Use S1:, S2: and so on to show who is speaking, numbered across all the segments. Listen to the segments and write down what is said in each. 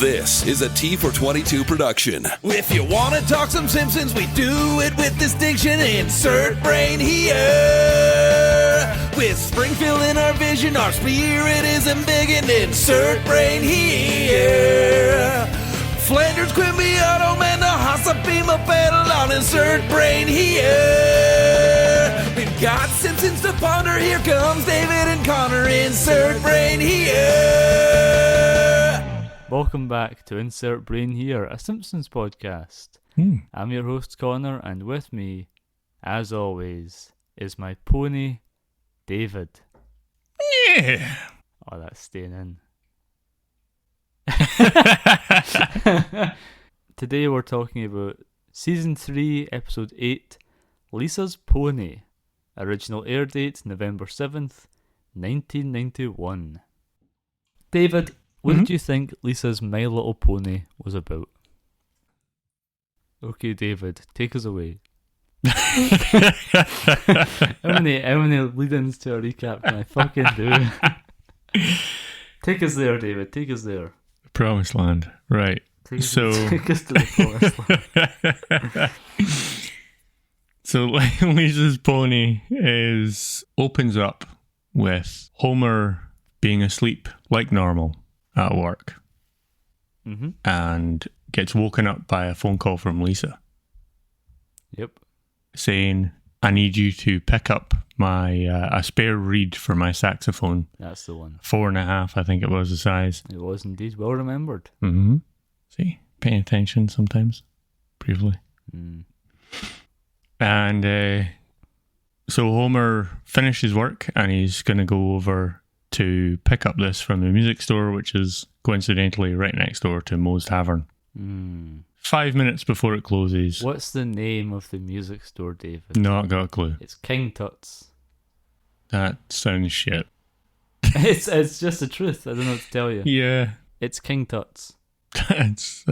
S1: This is a T422 production.
S2: If you want to talk some Simpsons, we do it with distinction. Insert brain here. With Springfield in our vision, our spirit is embiggened. Insert brain here. Flanders, Quimby, Otto, Man, the Hasabima, Battle on. Insert brain here. We've got Simpsons to ponder. Here comes David and Connor. Insert brain here.
S3: Welcome back to Insert Brain Here, a Simpsons podcast. I'm your host Connor, and with me, as always, is my pony, David.
S4: Yeah.
S3: Oh, that's staying in. Today we're talking about Season 3, Episode 8, Lisa's Pony. Original air date, November 7th, 1991. David, what did you think Lisa's My Little Pony was about? Okay, David, take us away. How many lead-ins to a recap can I fucking do? Take us there, David, take us there.
S4: Promised Land, right.
S3: Take us to the Promised Land.
S4: So Lisa's Pony opens up with Homer being asleep like normal at work, and gets woken up by a phone call from Lisa.
S3: Yep.
S4: Saying, I need you to pick up my a spare reed for my saxophone.
S3: That's the one.
S4: 4.5, I think it was the size.
S3: It was indeed well remembered.
S4: See, paying attention sometimes, briefly. And so Homer finishes work and he's going to go over to pick up this from the music store, which is coincidentally right next door to Moe's Tavern. 5 minutes before it closes.
S3: What's the name of the music store, David?
S4: Not got a clue.
S3: It's King Tut's.
S4: That sounds shit.
S3: It's just the truth. I don't know what to tell you.
S4: Yeah.
S3: It's King Tut's.
S4: That's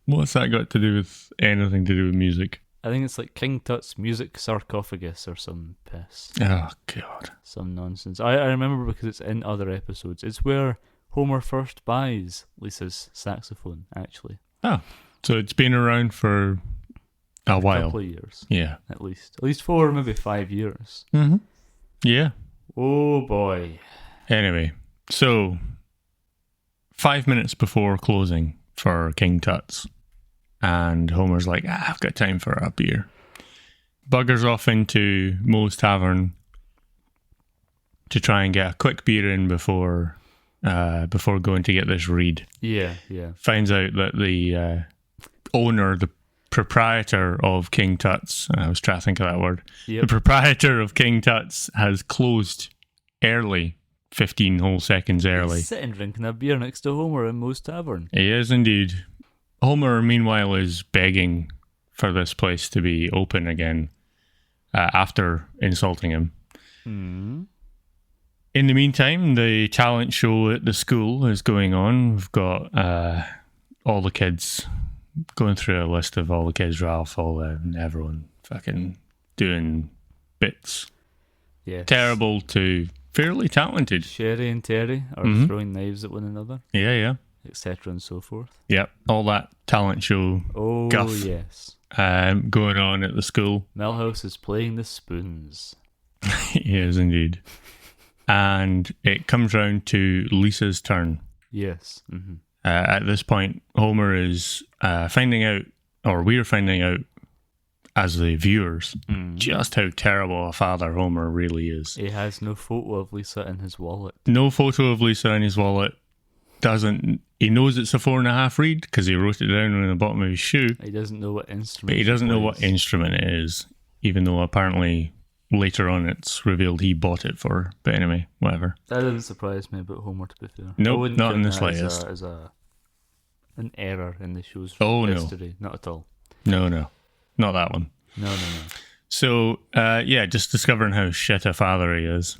S4: what's that got to do with anything to do with music?
S3: I think it's like King Tut's Music Sarcophagus or some piss.
S4: Oh, God.
S3: Some nonsense. I remember because it's in other episodes. It's where Homer first buys Lisa's saxophone, actually.
S4: Oh, so it's been around for a while.
S3: A couple of years.
S4: Yeah.
S3: At least 4, maybe 5 years.
S4: Yeah.
S3: Oh, boy.
S4: Anyway, so 5 minutes before closing for King Tut's, and Homer's like, I've got time for a beer. Buggers off into Moe's Tavern to try and get a quick beer in before going to get this reed.
S3: Yeah.
S4: Finds out that the owner, the proprietor of King Tut's, I was trying to think of that word, the proprietor of King Tut's has closed early, 15 whole seconds early.
S3: He's sitting drinking a beer next to Homer in Moe's Tavern.
S4: He is indeed. Homer, meanwhile, is begging for this place to be open again after insulting him. In the meantime, the talent show at the school is going on. We've got all the kids going through a list of all the kids, Ralph, everyone fucking doing bits.
S3: Yes.
S4: Terrible to fairly talented.
S3: Sherry and Terry are throwing knives at one another.
S4: Yeah.
S3: Etc. and so forth.
S4: Yep, all that talent show guff
S3: yes.
S4: Going on at the school.
S3: Milhouse is playing the spoons.
S4: He is indeed. And it comes round to Lisa's turn.
S3: Yes.
S4: At this point, Homer is finding out, or we're finding out as the viewers, just how terrible a father Homer really is.
S3: He has no photo of Lisa in his wallet.
S4: No photo of Lisa in his wallet. He knows it's a 4.5 reed because he wrote it down on the bottom of his shoe.
S3: He doesn't know what instrument.
S4: But he doesn't know what instrument it is, even though apparently later on it's revealed he bought it for. But anyway, whatever.
S3: That doesn't surprise me about Homer, to be fair.
S4: No, not in the slightest.
S3: As an error in the show's history. No. Not at all.
S4: No, not that one.
S3: No.
S4: So, just discovering how shit a father he is.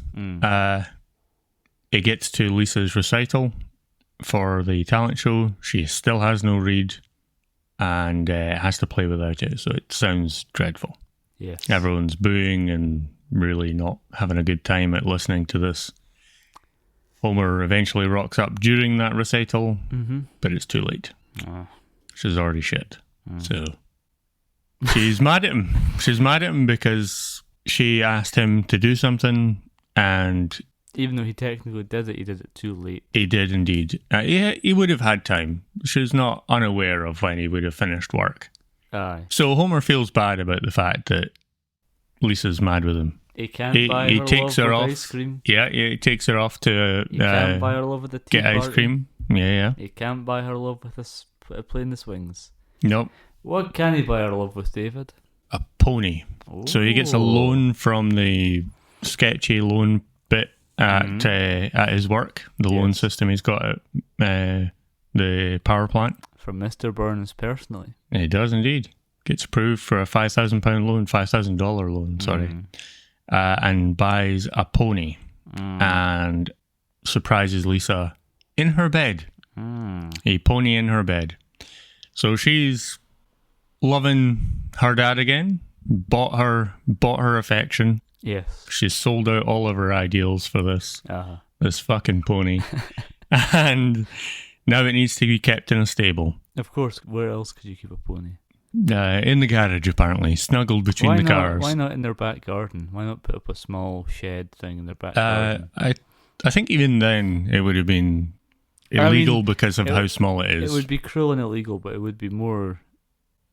S4: It gets to Lisa's recital for the talent show. She still has no reed and has to play without it, so it sounds dreadful.
S3: Yes.
S4: Everyone's booing and really not having a good time at listening to this Homer eventually rocks up during that recital, but it's too late.
S3: Oh.
S4: She's already shit. So she's mad at him. She's mad at him because she asked him to do something, and
S3: even though he technically did it, he did it too late.
S4: he did indeed. He would have had time. She's not unaware of when he would have finished work.
S3: Aye.
S4: So Homer feels bad about the fact that Lisa's mad with him.
S3: He can't buy her
S4: takes
S3: love
S4: her
S3: with
S4: off.
S3: ice cream.
S4: Yeah, he takes her off to
S3: He can't buy her love with a tea
S4: get ice
S3: party.
S4: cream. Yeah.
S3: He can't buy her love with playing the swings.
S4: Nope.
S3: What can he buy her love with, David?
S4: A pony. So he gets a loan from the sketchy loan bit at his work, the loan system he's got at the power plant.
S3: From Mr. Burns personally.
S4: He does indeed. Gets approved for a £5,000 loan, $5,000 loan, sorry. And buys a pony and surprises Lisa in her bed. A pony in her bed. So she's loving her dad again. Bought her affection.
S3: Yes.
S4: She's sold out all of her ideals for this fucking pony. And now it needs to be kept in a stable.
S3: Of course, where else could you keep a pony?
S4: In the garage, apparently, snuggled between the cars.
S3: Why not in their back garden? Why not put up a small shed thing in their back garden?
S4: I think even then it would have been illegal because of how small it is.
S3: It would be cruel and illegal, but it would be more...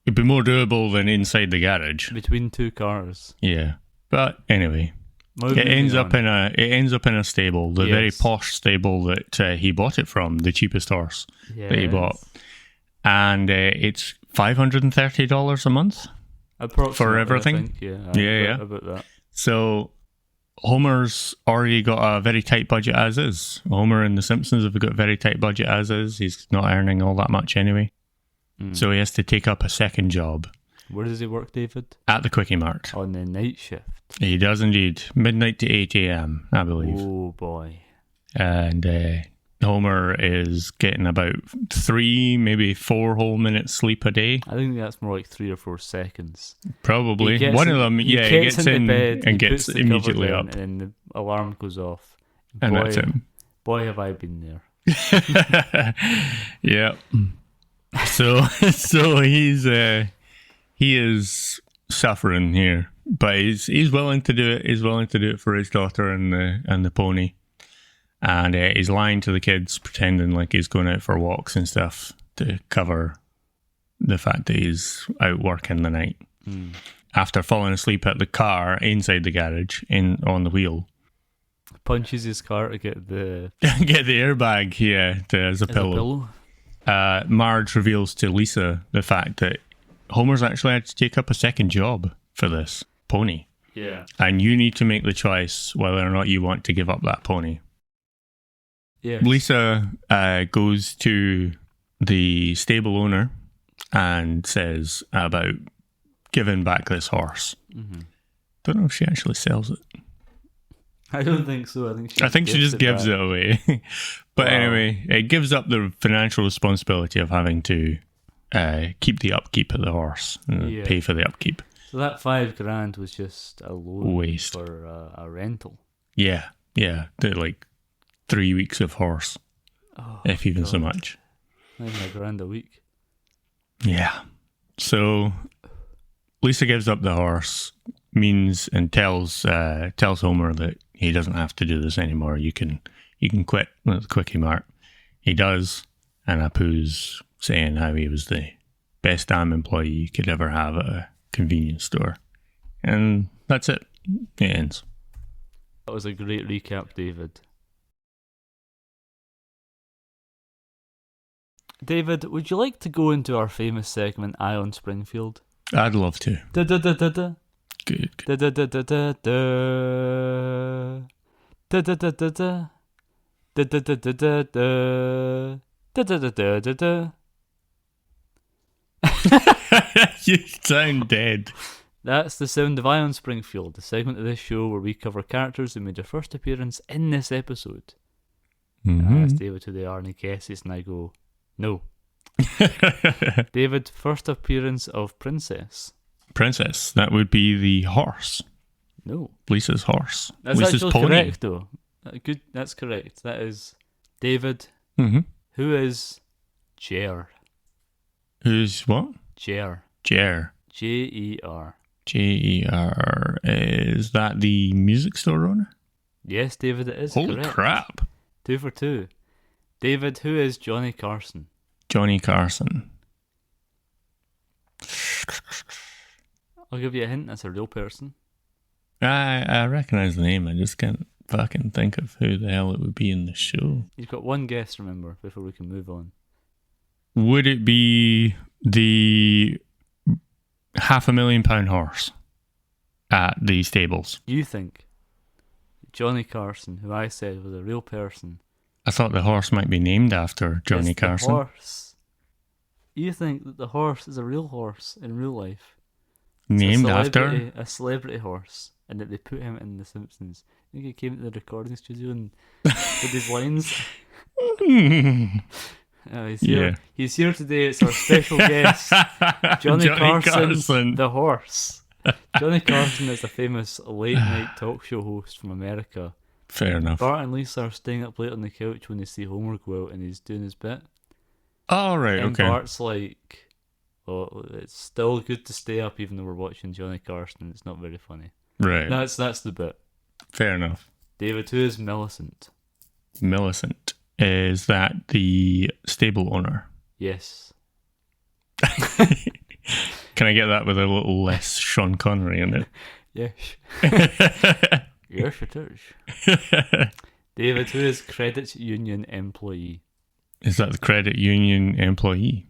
S4: It'd be more doable than inside the garage.
S3: Between two cars.
S4: Yeah. But anyway, it ends up in a stable, the very posh stable that he bought it from, the cheapest horse that he bought. And it's $530 a month for everything.
S3: I think. Yeah. About that.
S4: So Homer's already got a very tight budget as is. Homer and the Simpsons have got a very tight budget as is. He's not earning all that much anyway. So he has to take up a second job.
S3: Where does he work, David?
S4: At the Quickie Mart.
S3: On the night shift.
S4: He does indeed. Midnight to 8 a.m, I believe.
S3: Oh, boy.
S4: And Homer is getting about 3, maybe 4 whole minutes sleep a day.
S3: I think that's more like 3 or 4 seconds.
S4: Probably. One of them, he gets in
S3: bed,
S4: and gets immediately up.
S3: And the alarm goes off.
S4: And that's him.
S3: Boy, have I been there.
S4: Yeah. So he is suffering here, but he's willing to do it. He's willing to do it for his daughter and the pony, and he's lying to the kids, pretending like he's going out for walks and stuff to cover the fact that he's out working the night. After falling asleep at the car inside the garage on the wheel.
S3: Punches his car to get the
S4: airbag, as a pillow. Marge reveals to Lisa the fact that Homer's actually had to take up a second job for this pony.
S3: Yeah.
S4: And you need to make the choice whether or not you want to give up that pony.
S3: Yes.
S4: Lisa goes to the stable owner and says about giving back this horse. Don't know if she actually sells it.
S3: I don't think so. I think she
S4: just gives it away. But anyway, it gives up the financial responsibility of having to keep the upkeep of the horse and pay for the upkeep.
S3: So that $5,000 was just a loan
S4: waste
S3: for a rental.
S4: Yeah. Like 3 weeks of horse, if even so much.
S3: Not even $1,000 a week.
S4: Yeah. So Lisa gives up the horse, and tells Homer that he doesn't have to do this anymore. You can quit with Quickie Mart. He does, and Apu's saying how he was the best damn employee you could ever have at a convenience store. And that's it. It ends.
S3: That was a great recap, David. David, would you like to go into our famous segment, Eye on Springfield?
S4: I'd love to.
S3: Da-da-da-da-da.
S4: Good.
S3: Da-da-da-da-da-da. Da-da-da-da-da. Da-da-da-da-da-da. Da-da-da-da-da-da.
S4: You sound dead.
S3: That's the sound of Eye on Springfield, the segment of this show where we cover characters who made their first appearance in this episode. I ask David who they are and he guesses and I go, no. David, first appearance of Princess.
S4: Princess, that would be the horse.
S3: No.
S4: Lisa's horse.
S3: That's
S4: Lisa's
S3: actually
S4: pony.
S3: correct though. Good. That's correct. That is David.
S4: Mm-hmm.
S3: Who is Jer?
S4: Who's what?
S3: Jer.
S4: Jer.
S3: Jer.
S4: Jer. Is that the music store owner?
S3: Yes, David, it is
S4: Holy
S3: correct.
S4: crap.
S3: 2 for 2. David, who is Johnny Carson?
S4: Johnny Carson.
S3: I'll give you a hint. That's a real person.
S4: I recognise the name. I just can't fucking think of who the hell it would be in the show.
S3: You've got one guess, remember, before we can move on.
S4: Would it be the £500,000 horse at the stables?
S3: You think Johnny Carson, who I said was a real person.
S4: I thought the horse might be named after Johnny
S3: It's the
S4: Carson.
S3: horse. You think that the horse is a real horse in real life.
S4: Named after?
S3: A celebrity horse, and that they put him in The Simpsons. I think he came to the recording studio and did his lines. He's here.
S4: Yeah.
S3: He's here today. It's our special guest, Johnny Carson, the horse. Johnny Carson is a famous late-night talk show host from America.
S4: Fair enough.
S3: Bart and Lisa are staying up late on the couch when they see Homer go out and he's doing his bit.
S4: Oh, right,
S3: And
S4: okay.
S3: Bart's like, "Oh, it's still good to stay up even though we're watching Johnny Carson. It's not very funny."
S4: Right.
S3: That's the bit.
S4: Fair enough.
S3: David, who is Millicent?
S4: Millicent. Is that the stable owner?
S3: Yes.
S4: Can I get that with a little less Sean Connery in it?
S3: Yes. Yes, it is. David, who is credit union employee?
S4: Is that the credit union employee?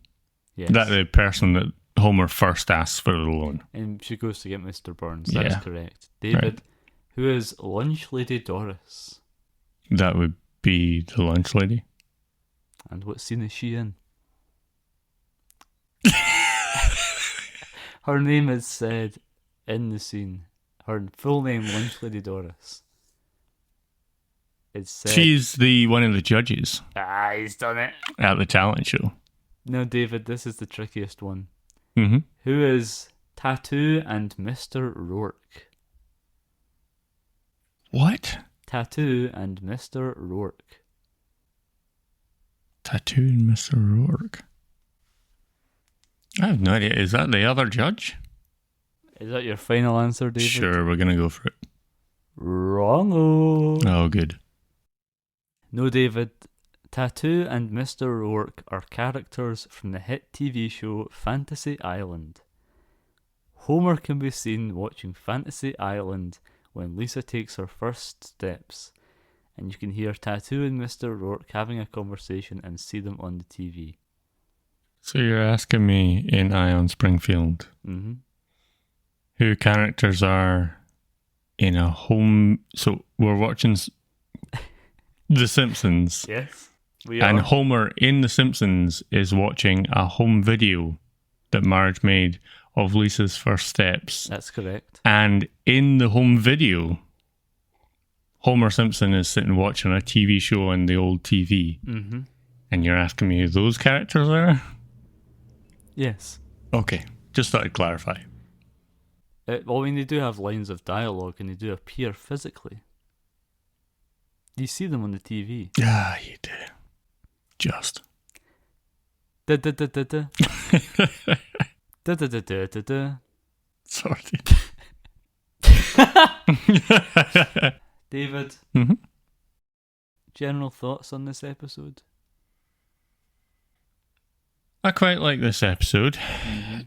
S3: Yes.
S4: That the person that Homer first asks for the loan?
S3: And she goes to get Mr. Burns. That's
S4: Yeah.
S3: correct. David,
S4: Right.
S3: who is lunch lady Doris?
S4: That would be the lunch lady.
S3: And what scene is she in? Her name is said in the scene. Her full name, Lunch Lady Doris. It's said.
S4: She's the one of the judges
S3: He's done it.
S4: at the talent show.
S3: No, David, this is the trickiest one.
S4: Mm-hmm.
S3: Who is Tattoo and Mr. Rourke?
S4: What?
S3: Tattoo and Mr. Rourke.
S4: Tattoo and Mr. Rourke. I have no idea. Is that the other judge?
S3: Is that your final answer, David?
S4: Sure, we're going to go for it.
S3: Wrong-o.
S4: Oh, good.
S3: No, David. Tattoo and Mr. Rourke are characters from the hit TV show Fantasy Island. Homer can be seen watching Fantasy Island when Lisa takes her first steps, and you can hear Tattoo and Mr. Rourke having a conversation and see them on the TV.
S4: So you're asking me in Ion Springfield
S3: Mm-hmm.
S4: who characters are in a home... So we're watching The Simpsons.
S3: Yes, we are.
S4: And Homer in The Simpsons is watching a home video that Marge made of Lisa's first steps.
S3: That's correct.
S4: And in the home video, Homer Simpson is sitting watching a TV show on the old TV.
S3: Mm-hmm.
S4: And you're asking me who those characters are?
S3: Yes.
S4: Okay, just thought I'd clarify.
S3: Well, I mean, they do have lines of dialogue and they do appear physically. You see them on the TV.
S4: Ah, you do. Just.
S3: Da-da-da-da-da. Da-da-da-da-da-da.
S4: Sorry.
S3: David,
S4: Mm-hmm.
S3: general thoughts on this episode?
S4: I quite like this episode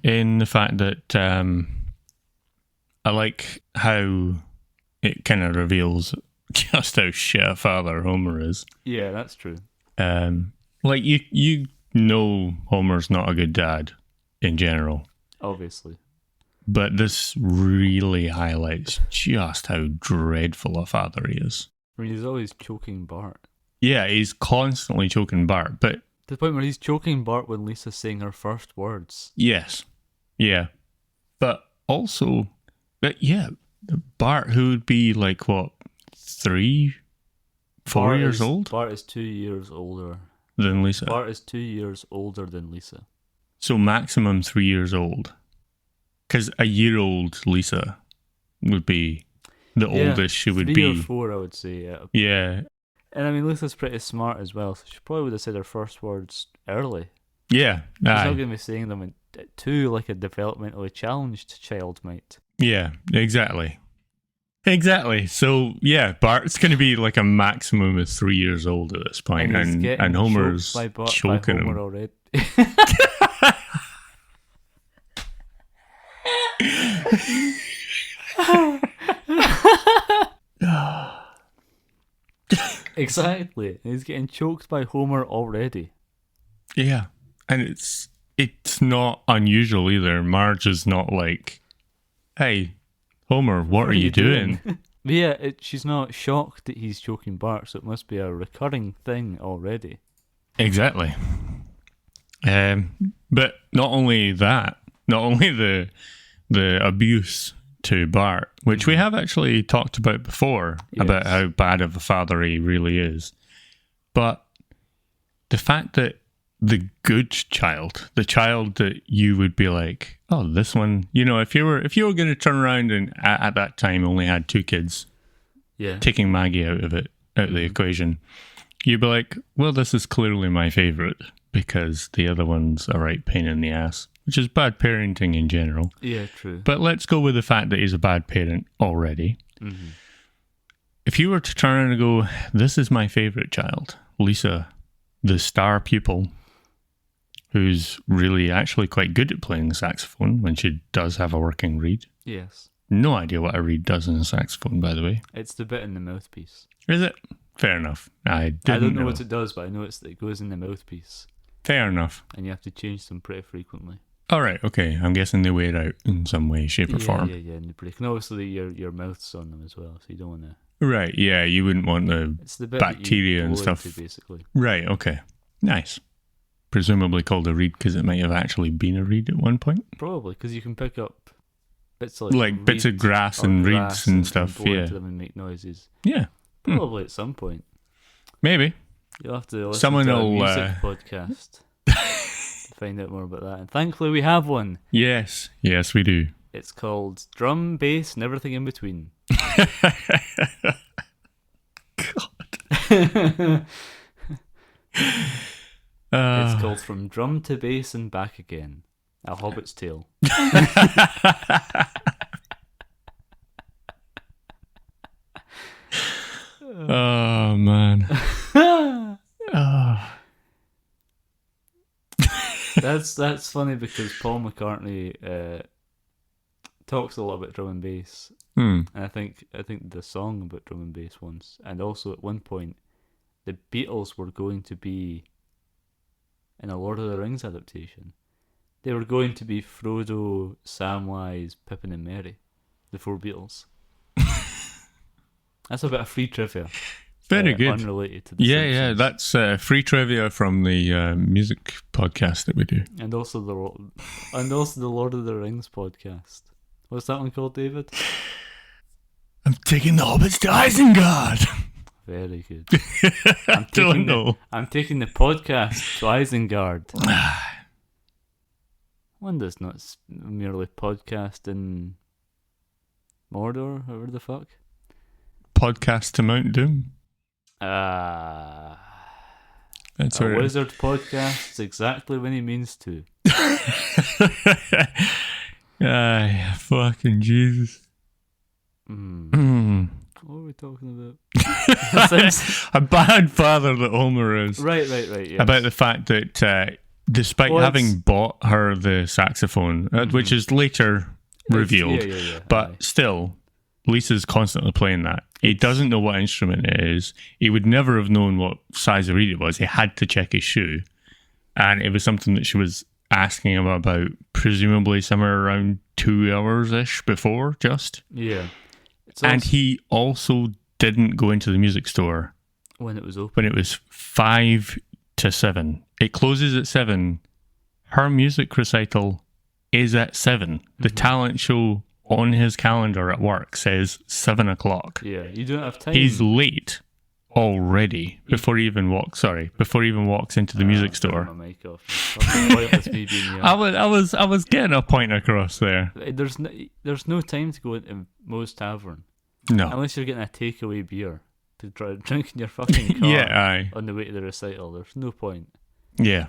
S4: in the fact that I like how it kind of reveals just how shit a father Homer is.
S3: Yeah, that's true.
S4: Like you know Homer's not a good dad in general,
S3: Obviously.
S4: but this really highlights just how dreadful a father he is.
S3: I mean, he's always choking Bart.
S4: Yeah, he's constantly choking Bart, but
S3: To the point where he's choking Bart when Lisa's saying her first words.
S4: yes, yeah, but also, Bart, who would be like what, 3, 4
S3: Bart
S4: years
S3: is-
S4: old
S3: Bart is 2 years older.
S4: than Lisa.
S3: Bart is 2 years older than Lisa.
S4: So maximum 3 years old. Because a year old Lisa would be the oldest she would
S3: 3
S4: be.
S3: or 4, I would say. Yeah.
S4: Yeah.
S3: And I mean, Luther's pretty smart as well, so she probably would have said her first words early.
S4: Yeah.
S3: She's
S4: Aye.
S3: not going to be saying them too like a developmentally challenged child might.
S4: Yeah, exactly. Exactly. So, yeah, Bart's going to be like a maximum of 3 years old at this point,
S3: he's getting
S4: and Homer's
S3: choked by
S4: choking
S3: Homer
S4: him.
S3: already. Exactly. He's getting choked by Homer already.
S4: Yeah, and it's not unusual either. Marge is not like, "Hey, Homer, what are you doing?"
S3: But yeah, she's not shocked that he's choking Bart, so it must be a recurring thing already.
S4: Exactly. But not only that, not only the abuse to Bart, which we have actually talked about before, about how bad of a father he really is, but the fact that the good child, the child that you would be like, oh, this one, you know, if you were going to turn around and at that time only had 2 kids, taking Maggie out of the equation, you'd be like, well, this is clearly my favorite because the other one's a right pain in the ass, which is bad parenting in general.
S3: Yeah, true.
S4: But let's go with the fact that he's a bad parent already.
S3: Mm-hmm.
S4: If you were to turn around and go, this is my favorite child, Lisa, the star pupil, who's really actually quite good at playing the saxophone when she does have a working reed.
S3: Yes.
S4: No idea what a reed does in a saxophone, by the way.
S3: It's the bit in the mouthpiece.
S4: Is it? Fair enough. I
S3: don't know what it does, but I know it goes in the mouthpiece.
S4: Fair enough.
S3: And you have to change them pretty frequently.
S4: All right, okay. I'm guessing they wear out in some way, shape, or form.
S3: Yeah, and the break. And obviously your mouth's on them as well, so you don't want to...
S4: Right, yeah, you wouldn't want the
S3: bit
S4: bacteria and stuff.
S3: Into, basically.
S4: Right, okay. Nice. Presumably called a reed because it might have actually been a reed at one point.
S3: Probably, because you can pick up bits of
S4: bits of grass and reeds and stuff.
S3: And
S4: yeah,
S3: to them and make noises.
S4: Yeah,
S3: probably at some point.
S4: Maybe
S3: you'll have to listen
S4: someone
S3: to a
S4: will
S3: music podcast to find out more about that. And thankfully, we have one.
S4: Yes, we do.
S3: It's called Drum, Bass, and Everything in Between.
S4: God.
S3: It's called From Drum to Bass and Back Again. A Hobbit's Tale.
S4: Oh, man.
S3: That's funny because Paul McCartney talks a lot about drum and bass. And I think the song about drum and bass once, and also at one point, the Beatles were going to be in a Lord of the Rings adaptation. They were going to be Frodo, Samwise, Pippin and Merry, the 4 Beatles. That's a bit of free trivia.
S4: Very good.
S3: Unrelated to the Simpsons.
S4: Yeah, that's free trivia from the music podcast that we do.
S3: And also the Lord of the Rings podcast. What's that one called, David?
S4: I'm taking the hobbits to Isengard.
S3: Very good.
S4: I don't know.
S3: I'm taking the podcast to Isengard. One does not merely podcast in Mordor, or whatever the fuck.
S4: Podcast to Mount Doom.
S3: That's a wizard podcast is exactly when he means to.
S4: Aye, fucking Jesus.
S3: What are we talking about?
S4: A bad father that Homer is.
S3: Right, yes.
S4: About the fact that despite having bought her the saxophone, which is later revealed, but still, Lisa's constantly playing that. He doesn't know what instrument it is. He would never have known what size of reed it was. He had to check his shoe. And it was something that she was asking him about, presumably somewhere around 2 hours-ish before, just.
S3: Yeah.
S4: And he also didn't go into the music store
S3: when it was open.
S4: When it was 5 to 7. It closes at 7. Her music recital is at 7. The talent show on his calendar at work says 7 o'clock.
S3: Yeah, you don't have time.
S4: He's late already before he even walks into the music store.
S3: My mic off. Pointless me being
S4: I was getting a point across there.
S3: There's no time to go into Moe's Tavern
S4: No.
S3: Unless you're getting a takeaway beer to drink in your fucking car
S4: Yeah, aye.
S3: on the way to the recital. There's no point.
S4: Yeah.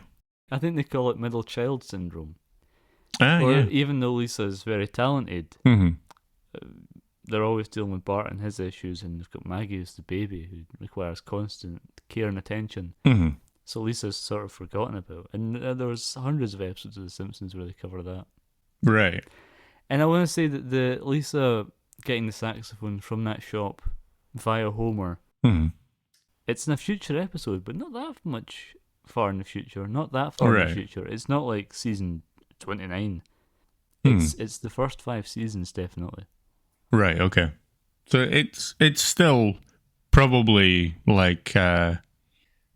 S3: I think they call it middle child syndrome.
S4: Ah,
S3: Or
S4: yeah.
S3: even though Lisa is very talented,
S4: Mm-hmm.
S3: they're always dealing with Bart and his issues, and they've got Maggie who's the baby who requires constant care and attention.
S4: Mm-hmm.
S3: So Lisa's sort of forgotten about. And there was hundreds of episodes of The Simpsons where they cover that.
S4: Right.
S3: And I want to say that the Lisa getting the saxophone from that shop via Homer,
S4: Mm-hmm.
S3: it's in a future episode, but not that much far in the future. Not that far in
S4: Right.
S3: the future. It's not like season 29.
S4: Hmm.
S3: It's the first 5 seasons, definitely.
S4: Right, okay. So it's still probably like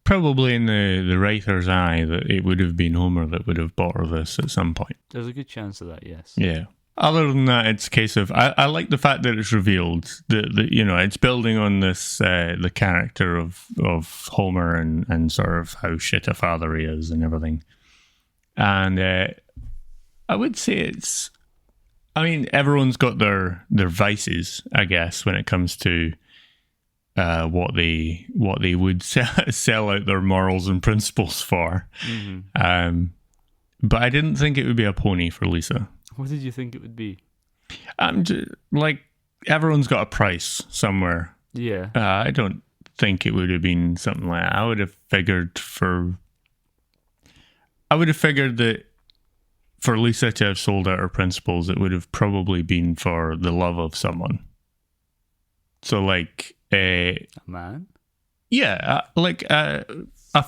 S4: probably in the writer's eye that it would have been Homer that would have bought her this at some point.
S3: There's a good chance of that, yes.
S4: Yeah. Other than that, it's a case of I like the fact that it's revealed that it's building on this the character of Homer and sort of how shit a father he is and everything. And I would say everyone's got their vices, I guess, when it comes to what they would sell out their morals and principles for.
S3: Mm-hmm.
S4: But I didn't think it would be a pony for Lisa.
S3: What did you think it would be?
S4: Like everyone's got a price somewhere.
S3: Yeah.
S4: I don't think it would have been something like that. I would have figured that for Lisa to have sold out her principles, it would have probably been for the love of someone. So like
S3: A man?
S4: Yeah, like a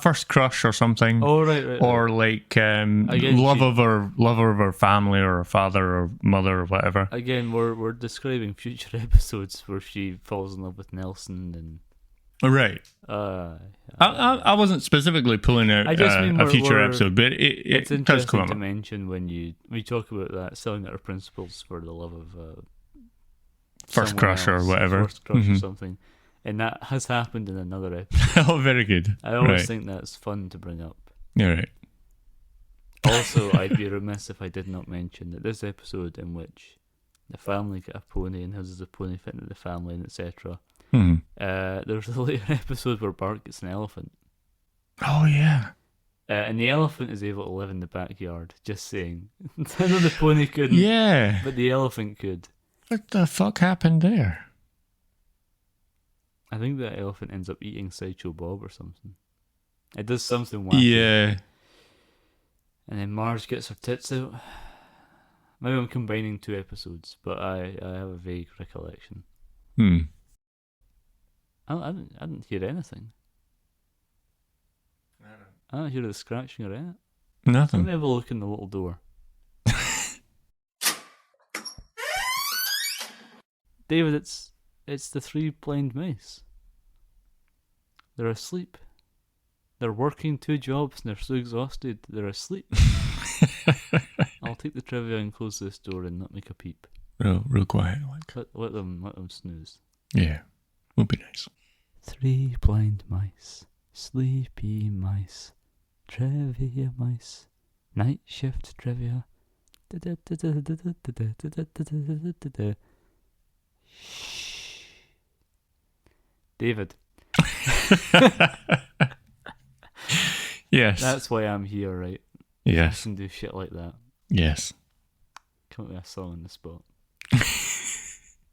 S4: first crush or something.
S3: Oh, right.
S4: Or like love of her family or her father or mother or whatever.
S3: Again, we're describing future episodes where she falls in love with Nelson and.
S4: Right. I wasn't specifically pulling out
S3: I just mean
S4: a future
S3: we're-
S4: episode, but
S3: It's
S4: it does come
S3: interesting to
S4: up.
S3: mention when we talk about that, selling out our principles for the love of
S4: First
S3: someone
S4: crush or
S3: else,
S4: whatever.
S3: first crush or
S4: Mhm.
S3: something, and that has happened in another episode.
S4: Oh, very good.
S3: I always
S4: Right.
S3: think that's fun to bring up.
S4: You're right.
S3: Also, I'd be remiss if I did not mention that this episode in which the family get a pony and how does the pony fit into the family and etc.
S4: Hmm.
S3: There's a later episode where Bart gets an elephant.
S4: Oh, yeah.
S3: And the elephant is able to live in the backyard. Just saying. I know the pony couldn't,
S4: Yeah.
S3: but the elephant could.
S4: What the fuck happened there?
S3: I think the elephant ends up eating Sideshow Bob or something. It does something wacky.
S4: Yeah.
S3: And then Marge gets her tits out. Maybe I'm combining 2 episodes, but I have a vague recollection.
S4: Hmm.
S3: I didn't hear anything. I don't hear the scratching or anything. Let
S4: Nothing.
S3: me have a look in the little door. David, it's the 3 blind mice. They're asleep. They're working 2 jobs and they're so exhausted they're asleep. I'll take the trivia and close this door and not make a peep.
S4: Real quiet. Like.
S3: Let them snooze.
S4: Yeah. Would be nice.
S3: 3 blind mice, sleepy mice, trivia mice, night shift trivia. Shh. David,
S4: Yes.
S3: that's why I'm here, right? I
S4: Yes.
S3: can do shit like that.
S4: Yes.
S3: Come up with a song on the spot.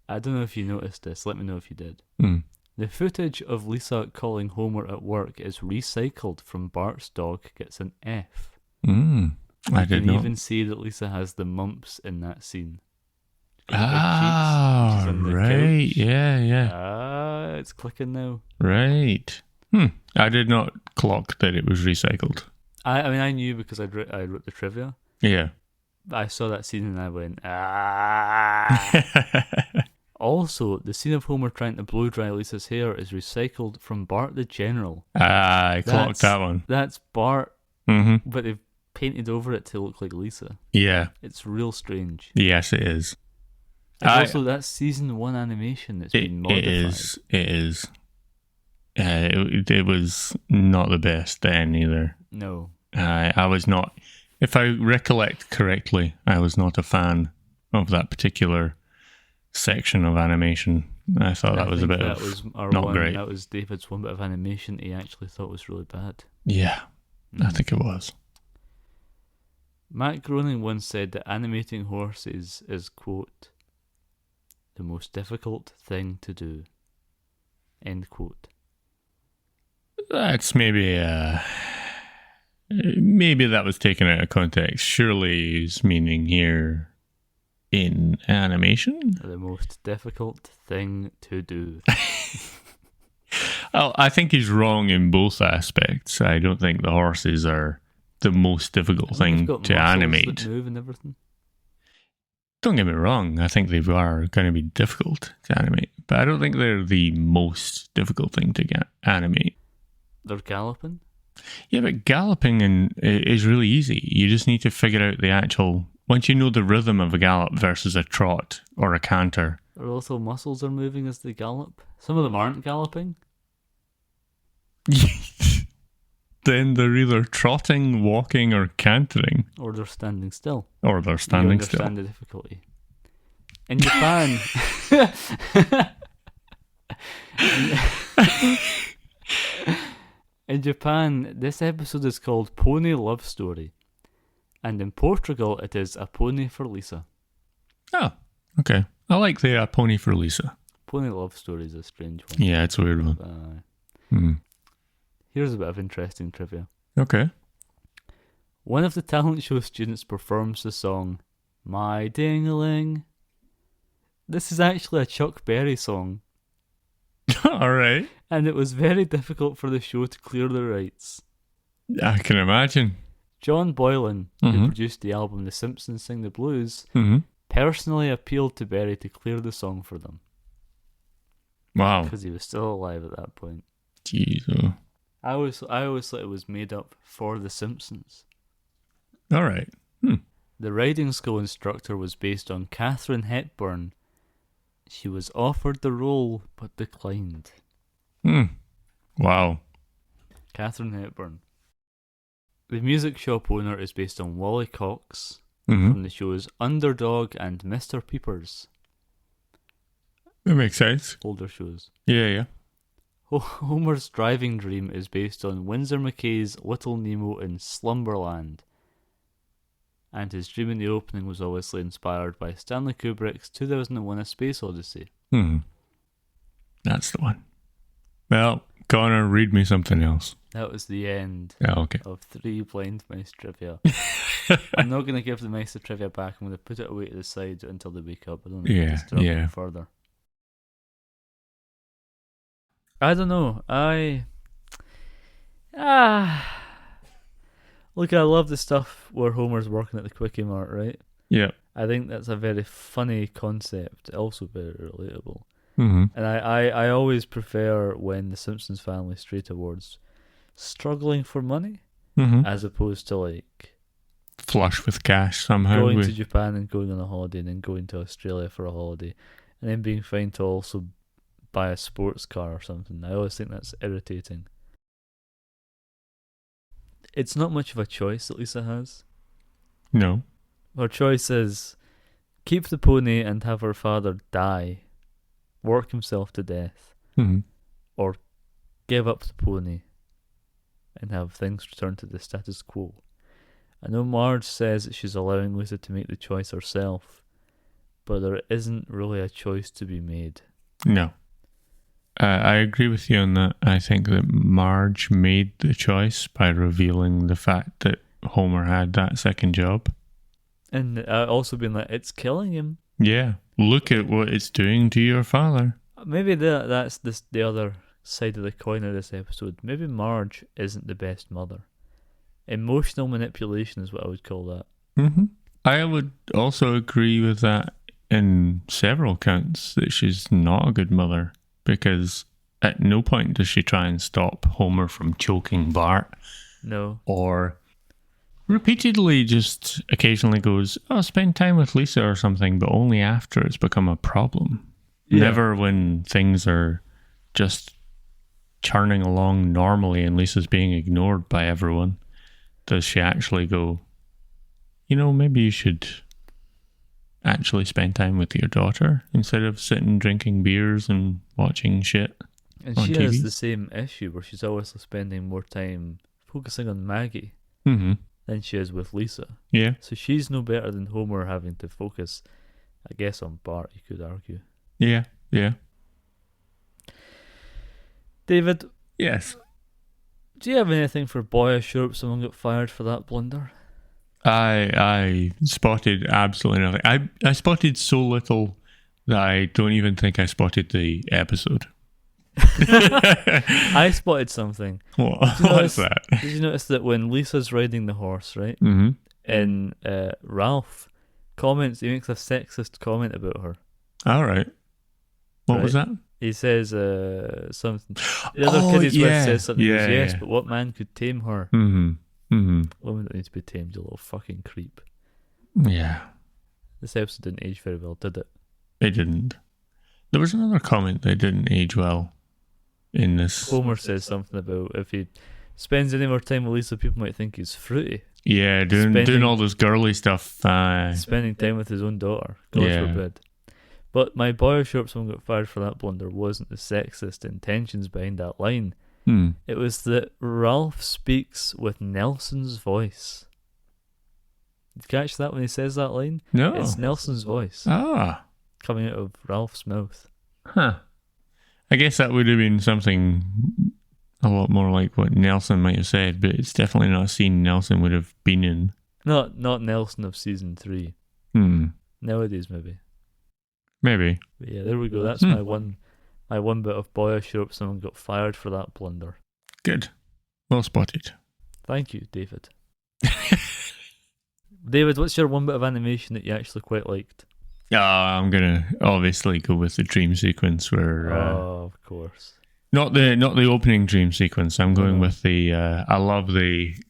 S3: I don't know if you noticed this. Let me know if you did.
S4: Hmm.
S3: The footage of Lisa calling Homer at work is recycled from Bart's dog gets an F.
S4: Mm. I
S3: You
S4: did
S3: can
S4: not.
S3: even see that Lisa has the mumps in that scene.
S4: Ah,
S3: She's on the
S4: right.
S3: couch.
S4: Yeah.
S3: It's clicking now.
S4: Right. I did not clock that it was recycled.
S3: I mean, I knew because I wrote the trivia.
S4: Yeah.
S3: I saw that scene and I went, ah. Also, the scene of Homer trying to blow dry Lisa's hair is recycled from Bart the General.
S4: I clocked that one.
S3: That's Bart,
S4: Mm-hmm.
S3: but they've painted over it to look like Lisa.
S4: Yeah.
S3: It's real strange.
S4: Yes, it is.
S3: And also, that's season 1 animation that's been modified.
S4: It is. It was not the best then either.
S3: No.
S4: I was not, if I recollect correctly, I was not a fan of that particular section of animation. I thought that was a bit
S3: that
S4: of
S3: was our
S4: not
S3: one.
S4: great.
S3: That was David's one bit of animation he actually thought was really bad.
S4: Yeah, I think it was.
S3: Matt Groening once said that animating horses is, quote, the most difficult thing to do, end quote.
S4: That's maybe that was taken out of context. Surely he's meaning here in animation.
S3: The most difficult thing to do.
S4: Oh, I think he's wrong in both aspects. I don't think the horses are the most difficult thing to animate.
S3: That move and everything.
S4: Don't get me wrong, I think they are going to be difficult to animate, but I don't think they're the most difficult thing to animate.
S3: They're galloping?
S4: Yeah, but galloping is really easy. You just need to figure out the actual... Once you know the rhythm of a gallop versus a trot or a canter.
S3: Their little muscles are moving as they gallop. Some of them aren't galloping.
S4: Then they're either trotting, walking, or cantering.
S3: Or they're standing still.
S4: Or they're standing still.
S3: You understand the difficulty. In Japan... In Japan, this episode is called Pony Love Story. And in Portugal, it is A Pony for Lisa.
S4: Oh, okay. I like the Pony for Lisa.
S3: Pony Love Story is a strange one.
S4: Yeah, it's a weird one.
S3: Here's a bit of interesting trivia.
S4: Okay.
S3: One of the talent show students performs the song My Ding-a-Ling. This is actually a Chuck Berry song.
S4: All right.
S3: And it was very difficult for the show to clear the rights.
S4: I can imagine.
S3: John Boylan, who produced the album The Simpsons Sing the Blues, personally appealed to Berry to clear the song for them.
S4: Wow.
S3: Because he was still alive at that point.
S4: Jeez. Oh.
S3: I always thought it was made up for The Simpsons.
S4: All right.
S3: The riding school instructor was based on Katharine Hepburn. She was offered the role but declined.
S4: Wow.
S3: Katharine Hepburn. The music shop owner is based on Wally Cox from the shows Underdog and Mr. Peepers.
S4: That makes sense.
S3: Older shows.
S4: Yeah.
S3: Homer's driving dream is based on Winsor McKay's Little Nemo in Slumberland. And his dream in the opening was obviously inspired by Stanley Kubrick's 2001 A Space Odyssey.
S4: That's the one. Well, Connor, read me something else.
S3: That was the end of 3 blind mice trivia. I'm not going to give the mice the trivia back. I'm going to put it away to the side until they wake up. I don't know if it's further. I don't know. Look, I love the stuff where Homer's working at the Quickie Mart, right?
S4: Yeah.
S3: I think that's a very funny concept, also very relatable.
S4: And
S3: I always prefer when the Simpsons family stray towards struggling for money, as opposed to like
S4: flush with cash somehow.
S3: Going to Japan and going on a holiday, and then going to Australia for a holiday, and then being fine to also buy a sports car or something. I always think that's irritating. It's not much of a choice that Lisa has.
S4: No.
S3: Her choice is keep the pony and have her father die, work himself to death, or give up the pony and have things return to the status quo. I know Marge says that she's allowing Lisa to make the choice herself, but there isn't really a choice to be made.
S4: No. I agree with you on that. I think that Marge made the choice by revealing the fact that Homer had that second job.
S3: And also being like, it's killing him.
S4: Yeah. Look at what it's doing to your father.
S3: Maybe that's the other side of the coin of this episode. Maybe Marge isn't the best mother. Emotional manipulation is what I would call that.
S4: I would also agree with that in several counts, that she's not a good mother. Because at no point does she try and stop Homer from choking Bart.
S3: No.
S4: Or repeatedly just occasionally goes, spend time with Lisa or something, but only after it's become a problem. Yeah. Never when things are just churning along normally and Lisa's being ignored by everyone does she actually go, maybe you should actually spend time with your daughter instead of sitting drinking beers and watching shit
S3: And
S4: on
S3: she
S4: TV.
S3: has the same issue where she's always spending more time focusing on Maggie
S4: Mm-hmm.
S3: than she is with Lisa.
S4: Yeah.
S3: So she's no better than Homer having to focus, I guess, on Bart, you could argue.
S4: Yeah. Yeah.
S3: David,
S4: Yes.
S3: do you have anything for boy? I sure hope someone got fired for that blunder.
S4: I spotted absolutely nothing. I spotted so little that I don't even think I spotted the episode.
S3: I spotted something.
S4: What's that?
S3: Did you notice that when Lisa's riding the horse, right?
S4: Mm-hmm.
S3: And Ralph comments, he makes a sexist comment about her.
S4: All right. What
S3: Right.
S4: was that?
S3: He says something. The other kid he's with says something. He goes, yes,
S4: yeah.
S3: but what man could tame her?
S4: Mm-hmm. Mm-hmm.
S3: Women don't need to be tamed, you little fucking creep.
S4: Yeah.
S3: This episode didn't age very well, did it?
S4: It didn't. There was another comment that didn't age well in this.
S3: Homer says something about if he spends any more time with Lisa, people might think he's fruity.
S4: Yeah, doing all this girly stuff.
S3: Spending time with his own daughter. God
S4: Yeah.
S3: forbid. But my boy sure someone got fired for that blunder wasn't the sexist intentions behind that line. It was that Ralph speaks with Nelson's voice. Did you catch that when he says that line?
S4: No.
S3: It's Nelson's voice coming out of Ralph's mouth.
S4: Huh. I guess that would have been something a lot more like what Nelson might have said, but it's definitely not a scene Nelson would have been in.
S3: Not Nelson of season 3. Nowadays, maybe.
S4: Maybe.
S3: But yeah, there we go. That's my one bit of boy. I sure hope someone got fired for that blunder.
S4: Good. Well spotted.
S3: Thank you, David. David, what's your one bit of animation that you actually quite liked?
S4: I'm gonna obviously go with the dream sequence where
S3: Of course.
S4: not the opening dream sequence. I'm going with the I love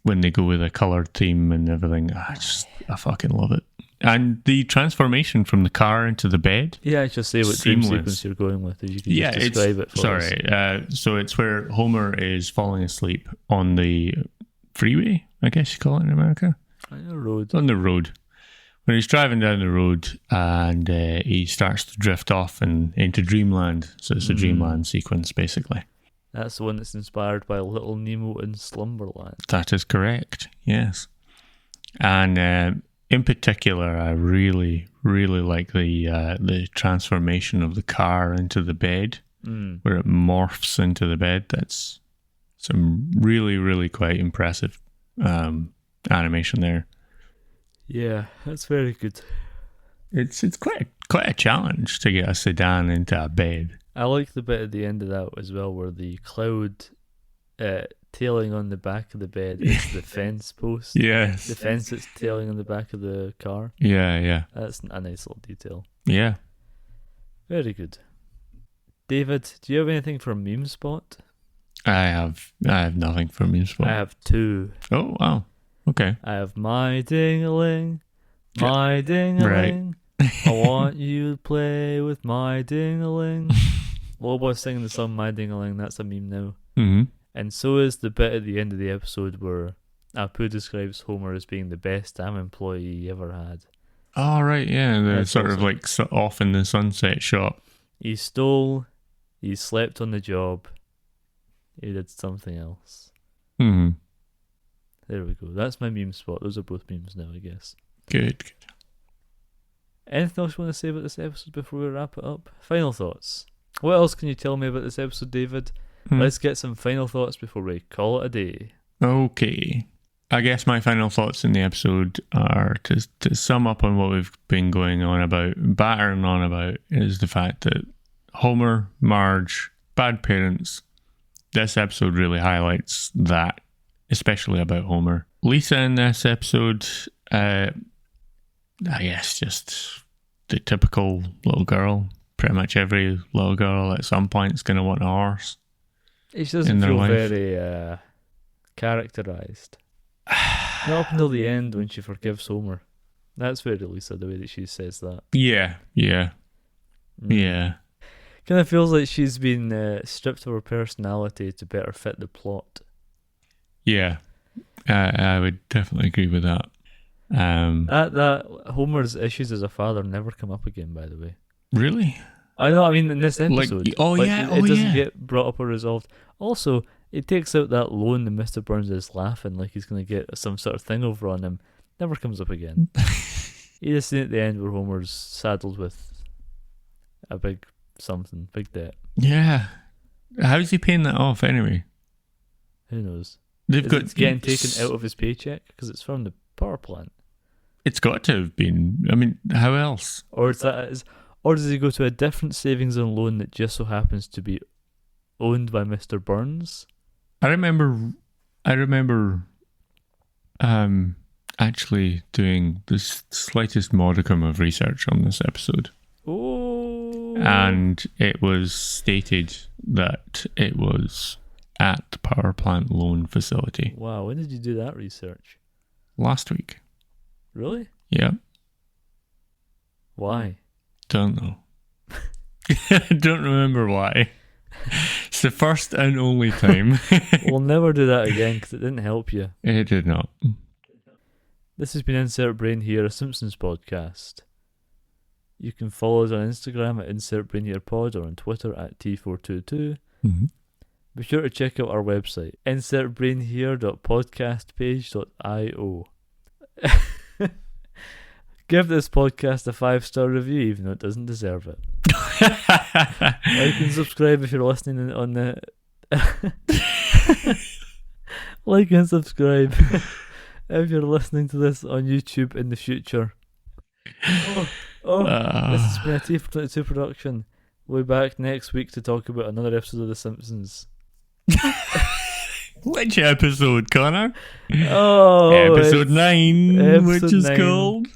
S4: when they go with a coloured theme and everything. I fucking love it. And the transformation from the car into the bed.
S3: Yeah, just say what dream sequence you're going with. If you can just describe it for us.
S4: So it's where Homer is falling asleep on the freeway, I guess you call it in America.
S3: On the road.
S4: On the road. When he's driving down the road and he starts to drift off and into dreamland. So it's a dreamland sequence, basically.
S3: That's the one that's inspired by Little Nemo in Slumberland.
S4: That is correct, yes. And in particular, I really, really like the transformation of the car into the bed, where it morphs into the bed. That's some really, really quite impressive animation there.
S3: Yeah, that's very good.
S4: It's quite a challenge to get a sedan into a bed.
S3: I like the bit at the end of that as well, where the cloud tailing on the back of the bed is the fence post.
S4: Yes.
S3: The fence that's tailing on the back of the car.
S4: Yeah.
S3: That's a nice little detail.
S4: Yeah.
S3: Very good. David, do you have anything for Meme Spot?
S4: I have nothing for Meme Spot.
S3: I have 2.
S4: Oh, wow. Okay.
S3: I have my ding-a-ling, my ding-a-ling. I want you to play with my ding-a-ling. Lobo's singing the song My Ding-a-ling. That's a meme now.
S4: Mm-hmm.
S3: And so is the bit at the end of the episode where Apu describes Homer as being the best damn employee he ever had.
S4: Oh, right, yeah. The
S3: That's
S4: sort of
S3: awesome.
S4: like off in the sunset shot.
S3: He stole, he slept on the job, he did something else.
S4: Mm-hmm.
S3: There we go. That's my meme spot. Those are both memes now, I guess.
S4: Good.
S3: Anything else you want to say about this episode before we wrap it up? Final thoughts. What else can you tell me about this episode, David? Let's get some final thoughts before we call it a day.
S4: Okay. I guess my final thoughts in the episode are to sum up on what we've been battering on about, is the fact that Homer, Marge, bad parents. This episode really highlights that, especially about Homer. Lisa in this episode, I guess just the typical little girl. Pretty much every little girl at some point is going to want a horse.
S3: It doesn't
S4: in their
S3: feel
S4: life.
S3: very characterized. Not up until the end when she forgives Homer. That's very Lisa, the way that she says that.
S4: Yeah.
S3: Kind of feels like she's been stripped of her personality to better fit the plot.
S4: Yeah. I would definitely agree with that.
S3: That Homer's issues as a father never come up again, by the way.
S4: Really?
S3: I know, I mean, in this
S4: Like,
S3: episode.
S4: it
S3: doesn't get brought up or resolved. Also, it takes out that loan and Mr. Burns is laughing like he's going to get some sort of thing over on him. Never comes up again. You just see at the end where Homer's saddled with a big debt.
S4: Yeah. How's he paying that off anyway?
S3: Who knows?
S4: It's
S3: getting taken out of his paycheck because it's from the power plant.
S4: It's got to have been. I mean, how else?
S3: Or does he go to a different savings and loan that just so happens to be owned by Mr. Burns?
S4: I remember actually doing the slightest modicum of research on this episode.
S3: Oh.
S4: And it was stated that it was at the power plant loan facility.
S3: Wow, when did you do that research?
S4: Last week.
S3: Really?
S4: Yeah.
S3: Why?
S4: Don't know. I don't remember why. It's the first and only time.
S3: We'll never do that again because it didn't help you.
S4: It did not.
S3: This has been Insert Brain Here, a Simpsons podcast. You can follow us on Instagram at Insert Brain Here Pod or on Twitter at T422.
S4: Mm-hmm.
S3: Be sure to check out our website, insertbrainhere.podcastpage.io. Give this podcast a 5-star review, even though it doesn't deserve it. Like and subscribe if you're listening on the... Like and subscribe if you're listening to this on YouTube in the future. This has been a T422 production. We'll be back next week to talk about another episode of The Simpsons.
S4: Which episode, Connor?
S3: Episode
S4: 9, which is
S3: 9.
S4: called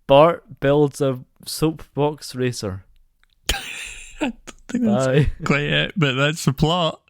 S3: Bart builds a soapbox racer.
S4: I don't think that's quite it, but that's the plot.